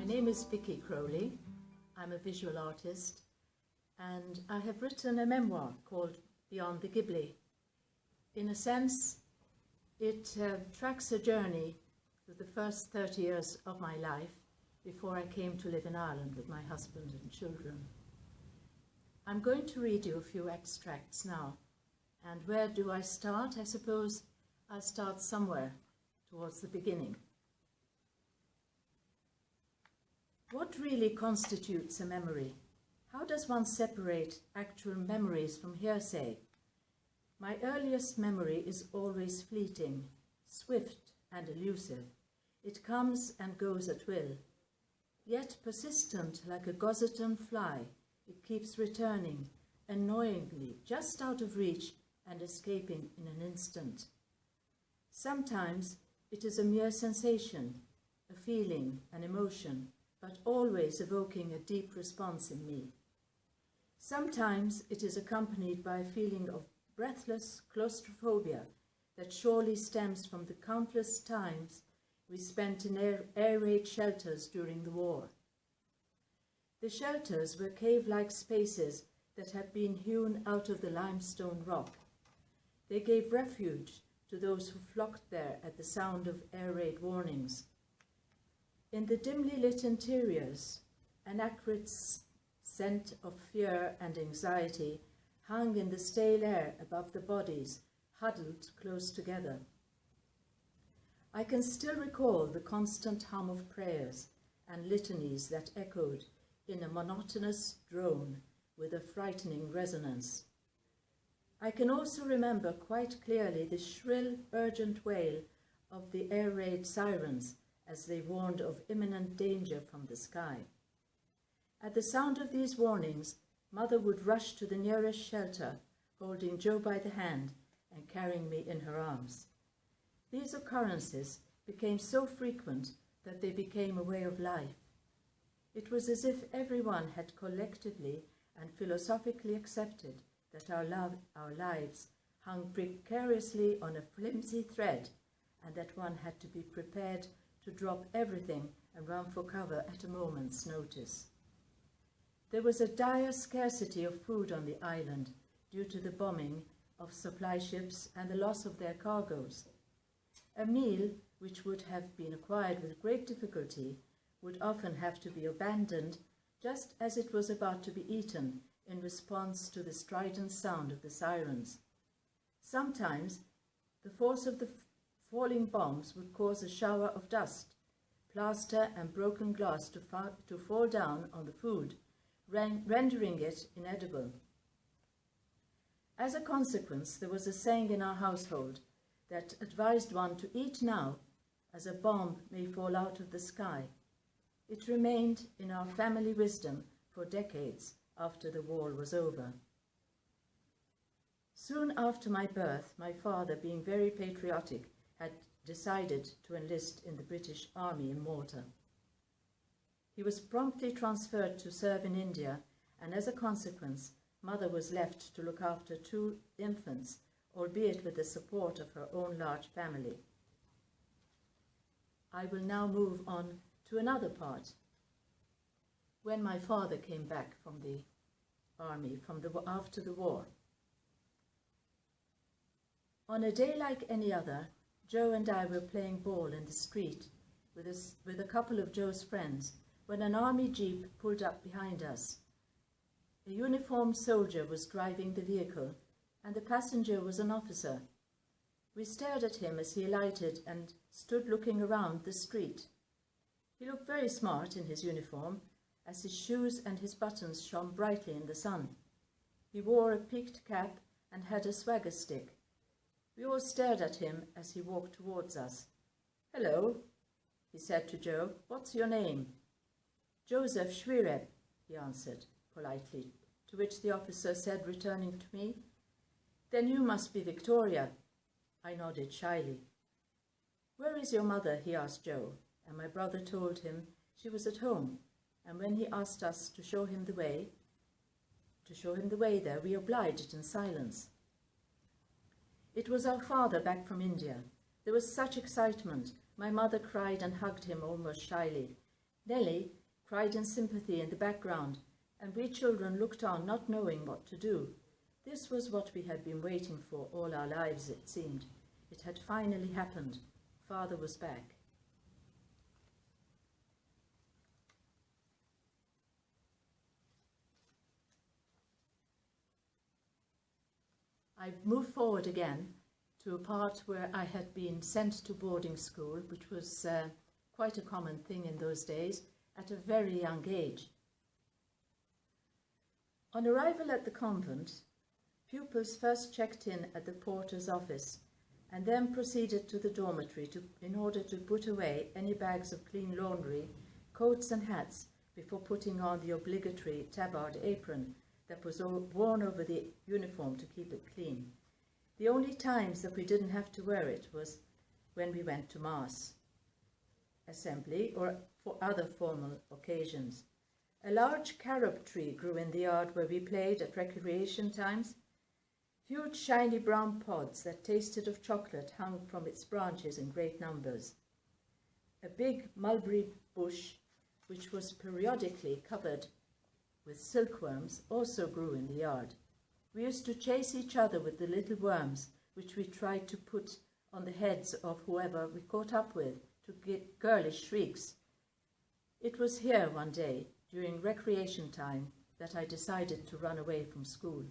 name is Vicki Crowley. I'm a visual artist and I have written a memoir called Beyond the Ghibli. In a sense, it tracks a journey through the first 30 years of my life before I came to live in Ireland with my husband and children. I'm going to read you a few extracts now. And where do I start? I suppose I'll start somewhere towards the beginning. What really constitutes a memory? How does one separate actual memories from hearsay? My earliest memory is always fleeting, swift and elusive. It comes and goes at will. Yet persistent like a gossamer fly, it keeps returning, annoyingly, just out of reach and escaping in an instant. Sometimes it is a mere sensation, a feeling, an emotion, but always evoking a deep response in me. Sometimes it is accompanied by a feeling of breathless claustrophobia that surely stems from the countless times we spent in air raid shelters during the war. The shelters were cave-like spaces that had been hewn out of the limestone rock. They gave refuge to those who flocked there at the sound of air raid warnings. In the dimly lit interiors, an acrid scent of fear and anxiety hung in the stale air above the bodies, huddled close together. I can still recall the constant hum of prayers and litanies that echoed in a monotonous drone with a frightening resonance. I can also remember quite clearly the shrill, urgent wail of the air raid sirens as they warned of imminent danger from the sky. At the sound of these warnings, Mother would rush to the nearest shelter, holding Joe by the hand and carrying me in her arms. These occurrences became so frequent that they became a way of life. It was as if everyone had collectively and philosophically accepted that our lives hung precariously on a flimsy thread, and that one had to be prepared to drop everything and run for cover at a moment's notice. There was a dire scarcity of food on the island due to the bombing of supply ships and the loss of their cargoes. A meal, which would have been acquired with great difficulty, would often have to be abandoned just as it was about to be eaten in response to the strident sound of the sirens. Sometimes the force of the falling bombs would cause a shower of dust, plaster and broken glass to fall down on the food, rendering it inedible. As a consequence, there was a saying in our household that advised one to eat now, as a bomb may fall out of the sky. It remained in our family wisdom for decades after the war was over. Soon after my birth, my father, being very patriotic, had decided to enlist in the British Army in Malta. He was promptly transferred to serve in India, and as a consequence, Mother was left to look after 2 infants, albeit with the support of her own large family. I will now move on to another part. When my father came back from the army after the war. On a day like any other, Joe and I were playing ball in the street with a couple of Joe's friends when an army jeep pulled up behind us. A uniformed soldier was driving the vehicle, and the passenger was an officer. We stared at him as he alighted and stood looking around the street. He looked very smart in his uniform, as his shoes and his buttons shone brightly in the sun. He wore a peaked cap and had a swagger stick. We all stared at him as he walked towards us. "Hello," he said to Joe. "What's your name?" "Joseph Schwireb," he answered politely, to which the officer said, returning to me, "Then you must be Victoria." I nodded shyly. "Where is your mother?" he asked Joe, and my brother told him she was at home, and when he asked us to show him the way there, we obliged in silence. It was our father back from India. There was such excitement. My mother cried and hugged him almost shyly. Nellie cried in sympathy in the background, and we children looked on, not knowing what to do. This was what we had been waiting for all our lives, it seemed. It had finally happened. Father was back. I moved forward again to a part where I had been sent to boarding school, which was quite a common thing in those days, at a very young age. On arrival at the convent, pupils first checked in at the porter's office and then proceeded to the dormitory in order to put away any bags of clean laundry, coats and hats before putting on the obligatory tabard apron that was worn over the uniform to keep it clean. The only times that we didn't have to wear it was when we went to Mass, assembly, or for other formal occasions. A large carob tree grew in the yard where we played at recreation times. Huge shiny brown pods that tasted of chocolate hung from its branches in great numbers. A big mulberry bush, which was periodically covered with silkworms, also grew in the yard. We used to chase each other with the little worms, which we tried to put on the heads of whoever we caught up with, to get girlish shrieks. It was here one day, during recreation time, that I decided to run away from school.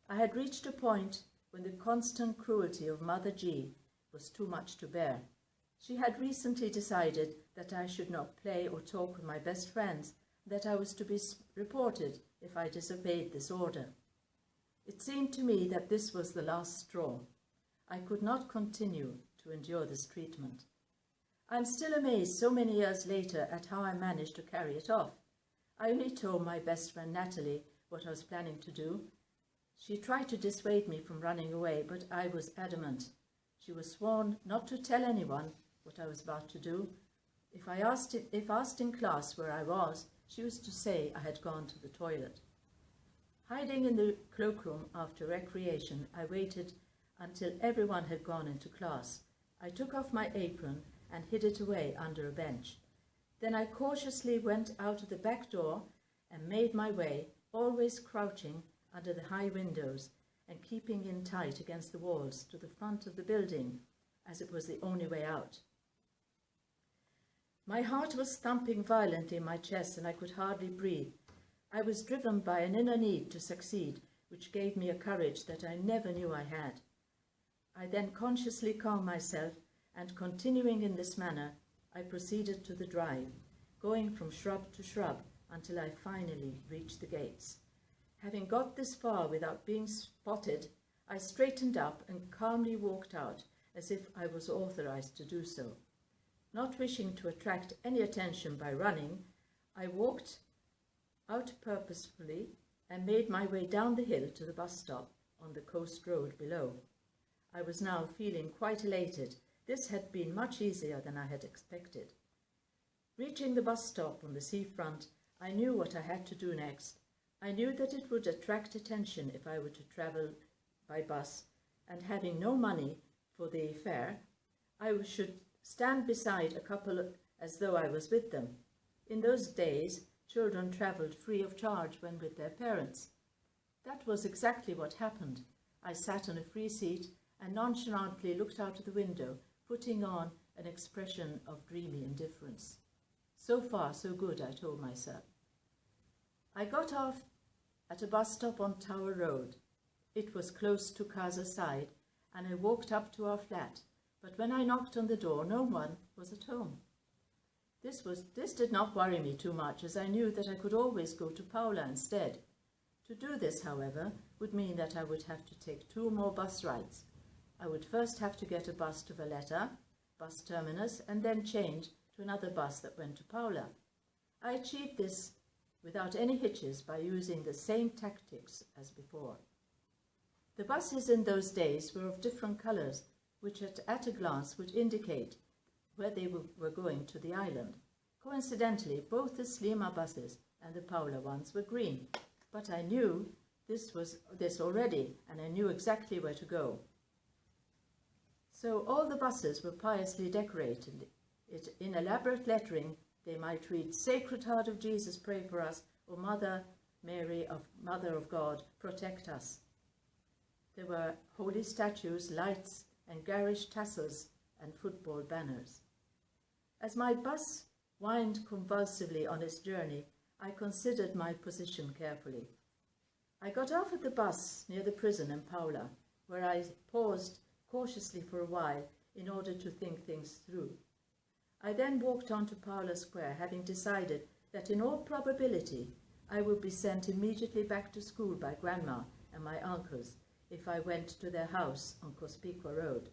I had reached a point when the constant cruelty of Mother G was too much to bear. She had recently decided that I should not play or talk with my best friends, that I was to be reported if I disobeyed this order. It seemed to me that this was the last straw. I could not continue to endure this treatment. I'm still amazed so many years later at how I managed to carry it off. I only told my best friend Natalie what I was planning to do. She tried to dissuade me from running away, but I was adamant. She was sworn not to tell anyone what I was about to do. If asked in class where I was, she was to say I had gone to the toilet. Hiding in the cloakroom after recreation, I waited until everyone had gone into class. I took off my apron and hid it away under a bench. Then I cautiously went out of the back door and made my way, always crouching under the high windows and keeping in tight against the walls, to the front of the building, as it was the only way out. My heart was thumping violently in my chest and I could hardly breathe. I was driven by an inner need to succeed, which gave me a courage that I never knew I had. I then consciously calmed myself, and continuing in this manner, I proceeded to the drive, going from shrub to shrub until I finally reached the gates. Having got this far without being spotted, I straightened up and calmly walked out as if I was authorized to do so. Not wishing to attract any attention by running, I walked out purposefully and made my way down the hill to the bus stop on the coast road below. I was now feeling quite elated. This had been much easier than I had expected. Reaching the bus stop on the seafront, I knew what I had to do next. I knew that it would attract attention if I were to travel by bus, and having no money for the fare, I should stand beside a couple as though I was with them. In those days, children travelled free of charge when with their parents. That was exactly what happened. I sat on a free seat and nonchalantly looked out of the window, putting on an expression of dreamy indifference. So far, so good, I told myself. I got off at a bus stop on Tower Road. It was close to Casa Side, and I walked up to our flat, but when I knocked on the door, no one was at home. This did not worry me too much, as I knew that I could always go to Paula instead. To do this, however, would mean that I would have to take 2 more bus rides. I would first have to get a bus to Valletta, bus terminus, and then change to another bus that went to Paula. I achieved this without any hitches by using the same tactics as before. The buses in those days were of different colours, which at a glance would indicate where they were going to the island. Coincidentally, both the Slima buses and the Paula ones were green, but I knew this already, and I knew exactly where to go. So all the buses were piously decorated in elaborate lettering They might read, "Sacred Heart of Jesus, pray for us," or "Mother Mary, Mother of God, protect us." There were holy statues, lights, and garish tassels and football banners. As my bus whined convulsively on its journey, I considered my position carefully. I got off at the bus near the prison in Paula, where I paused cautiously for a while in order to think things through. I then walked on to Paula Square, having decided that in all probability I would be sent immediately back to school by Grandma and my uncles if I went to their house on Cospiqua Road.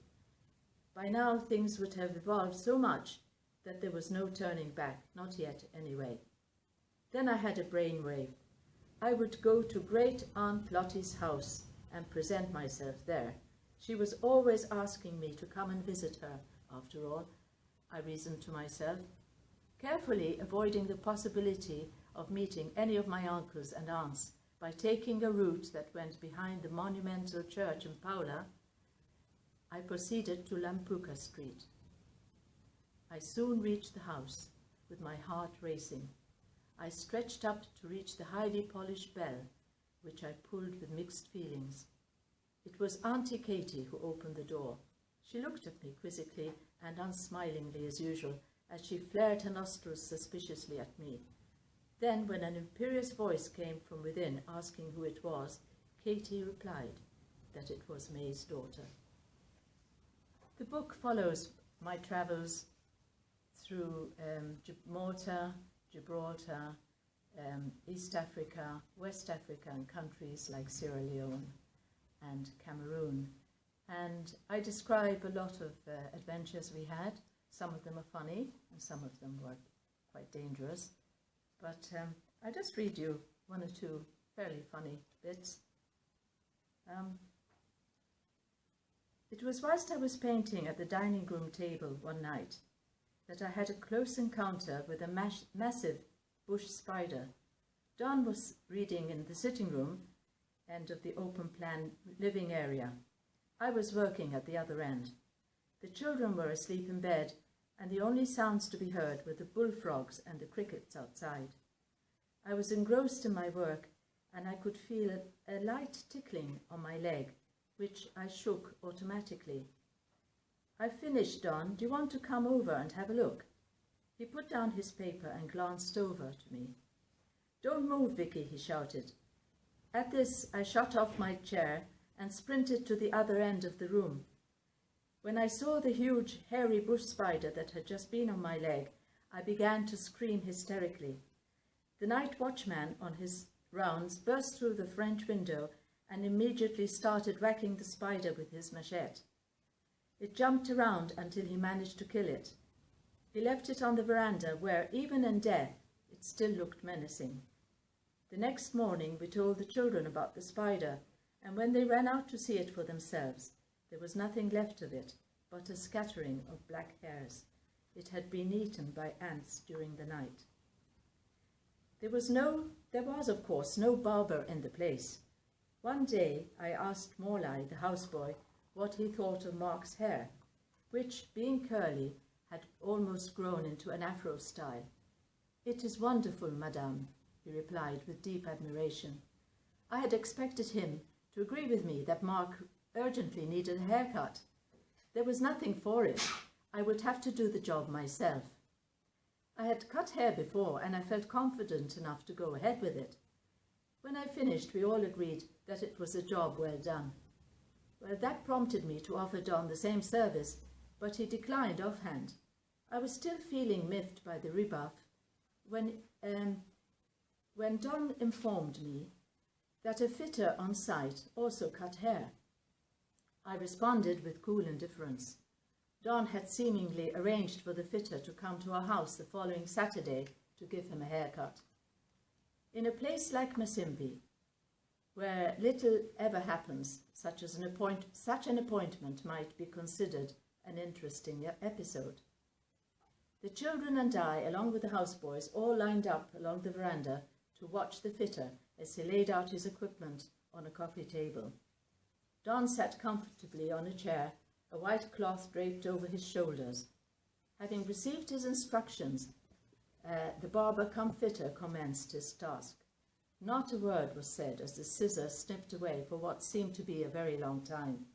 By now things would have evolved so much that there was no turning back, not yet anyway. Then I had a brainwave. I would go to Great Aunt Lottie's house and present myself there. She was always asking me to come and visit her, after all, I reasoned to myself, carefully avoiding the possibility of meeting any of my uncles and aunts by taking a route that went behind the monumental church in Paula. I proceeded to Lampuca Street. I soon reached the house, with my heart racing. I stretched up to reach the highly polished bell, which I pulled with mixed feelings. It was Auntie Katie who opened the door. She looked at me quizzically and unsmilingly as usual, as she flared her nostrils suspiciously at me. Then, when an imperious voice came from within asking who it was, Katie replied that it was May's daughter. The book follows my travels through Malta, Gibraltar, East Africa, West Africa, and countries like Sierra Leone and Cameroon. And I describe a lot of adventures we had. Some of them are funny and some of them were quite dangerous. But I'll just read you one or two fairly funny bits. It was whilst I was painting at the dining room table one night that I had a close encounter with a massive bush spider. Don was reading in the sitting room end of the open plan living area. I was working at the other end. The children were asleep in bed, and the only sounds to be heard were the bullfrogs and the crickets outside. I was engrossed in my work, and I could feel a light tickling on my leg, which I shook automatically. "I've finished, Don. Do you want to come over and have a look?" He put down his paper and glanced over to me. "Don't move, Vicky," he shouted. At this, I shot off my chair and sprinted to the other end of the room. When I saw the huge, hairy bush spider that had just been on my leg, I began to scream hysterically. The night watchman on his rounds burst through the French window and immediately started whacking the spider with his machete. It jumped around until he managed to kill it. He left it on the veranda where, even in death, it still looked menacing. The next morning we told the children about the spider, and when they ran out to see it for themselves, there was nothing left of it but a scattering of black hairs. It had been eaten by ants during the night. There was, of course, no barber in the place. One day I asked Morlai, the houseboy, what he thought of Mark's hair, which, being curly, had almost grown into an afro style. "It is wonderful, madame," he replied with deep admiration. I had expected him to agree with me that Mark urgently needed a haircut. There was nothing for it. I would have to do the job myself. I had cut hair before, and I felt confident enough to go ahead with it. When I finished, we all agreed that it was a job well done. Well, that prompted me to offer Don the same service, but he declined offhand. I was still feeling miffed by the rebuff when Don informed me that a fitter on site also cut hair. I responded with cool indifference. Don had seemingly arranged for the fitter to come to our house the following Saturday to give him a haircut. In a place like Masimbi, where little ever happens, such an appointment might be considered an interesting episode. The children and I, along with the houseboys, all lined up along the veranda to watch the fitter as he laid out his equipment on a coffee table. Don sat comfortably on a chair, a white cloth draped over his shoulders. Having received his instructions the barber cum fitter commenced his task. Not a word was said as the scissors snipped away for what seemed to be a very long time.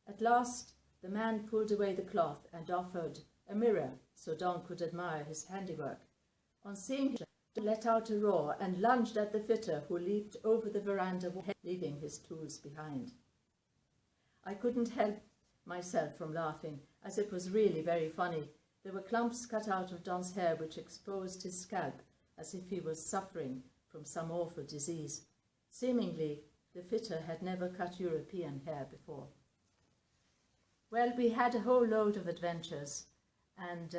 At last, the man pulled away the cloth and offered a mirror so Don could admire his handiwork. On seeing him, Don let out a roar and lunged at the fitter, who leaped over the veranda, leaving his tools behind. I couldn't help myself from laughing, as it was really very funny. There were clumps cut out of Don's hair which exposed his scalp as if he was suffering from some awful disease. Seemingly, the fitter had never cut European hair before. Well, we had a whole load of adventures, and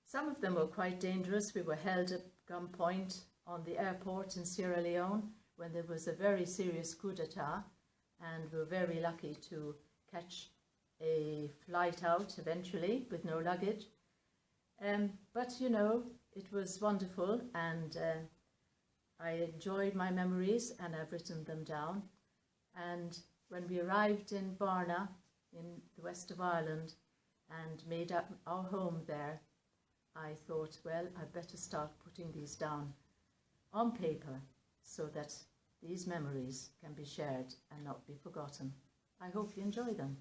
some of them were quite dangerous. We were held at gunpoint on the airport in Sierra Leone when there was a very serious coup d'etat, and we were very lucky to catch a flight out eventually with no luggage. But, you know, it was wonderful, and I enjoyed my memories, and I've written them down. And when we arrived in Barna, in the west of Ireland, and made up our home there, I thought, well, I'd better start putting these down on paper so that these memories can be shared and not be forgotten. I hope you enjoy them.